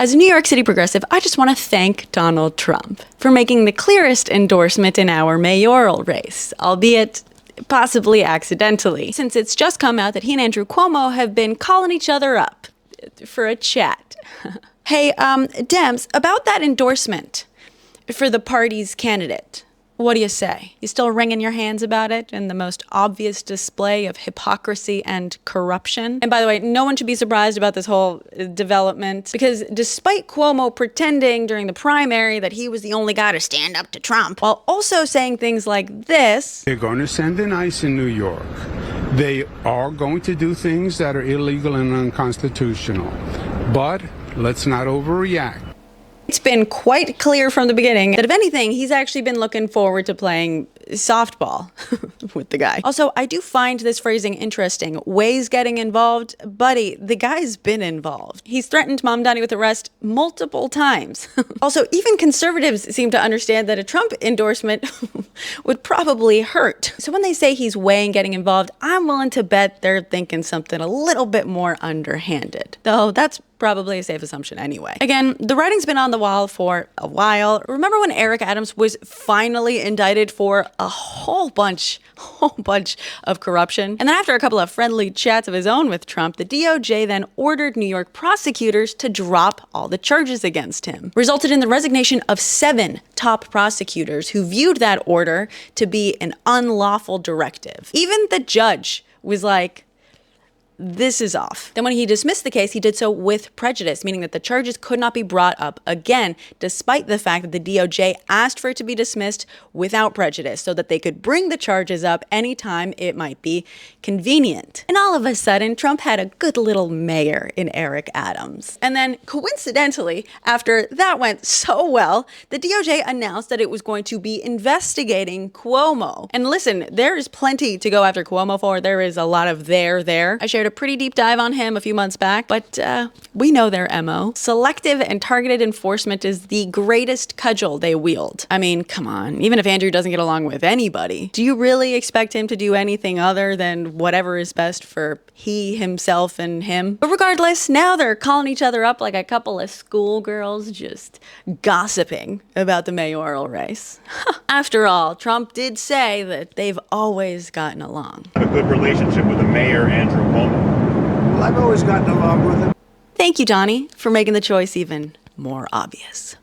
As a New York City progressive, I just want to thank Donald Trump for making the clearest endorsement in our mayoral race, albeit possibly accidentally, since it's just come out that he and Andrew Cuomo have been calling each other up for a chat. Hey, Dems, about that endorsement for the party's candidate, what do you say? You still wringing your hands about it in the most obvious display of hypocrisy and corruption? And by the way, no one should be surprised about this whole development, because despite Cuomo pretending during the primary that he was the only guy to stand up to Trump, while also saying things like this: they're going to send in ICE in New York. They are going to do things that are illegal and unconstitutional. But let's not overreact. It's been quite clear from the beginning that if anything, he's actually been looking forward to playing softball with the guy. Also, I do find this phrasing interesting. Ways getting involved. Buddy, the guy's been involved. He's threatened Mamdani with arrest multiple times. Also, even conservatives seem to understand that a Trump endorsement would probably hurt. So when they say he's weighing getting involved, I'm willing to bet they're thinking something a little bit more underhanded. Though that's probably a safe assumption anyway. Again, the writing's been on the wall for a while. Remember when Eric Adams was finally indicted for a whole bunch of corruption? And then after a couple of friendly chats of his own with Trump, the DOJ then ordered New York prosecutors to drop all the charges against him. Resulted in the resignation of 7 top prosecutors who viewed that order to be an unlawful directive. Even the judge was like, this is off. Then when he dismissed the case, he did so with prejudice, meaning that the charges could not be brought up again, despite the fact that the DOJ asked for it to be dismissed without prejudice so that they could bring the charges up anytime it might be convenient. And all of a sudden, Trump had a good little mayor in Eric Adams. And then coincidentally, after that went so well, the DOJ announced that it was going to be investigating Cuomo. And listen, there is plenty to go after Cuomo for. There is a lot of there. I shared a pretty deep dive on him a few months back, but we know their MO. Selective and targeted enforcement is the greatest cudgel they wield. I mean, come on, even if Andrew doesn't get along with anybody, do you really expect him to do anything other than whatever is best for he, himself, and him? But regardless, now they're calling each other up like a couple of schoolgirls just gossiping about the mayoral race. After all, Trump did say that they've always gotten along. A good relationship with the mayor, Andrew Cuomo. Well, I've always gotten along with him. Thank you, Donny, for making the choice even more obvious.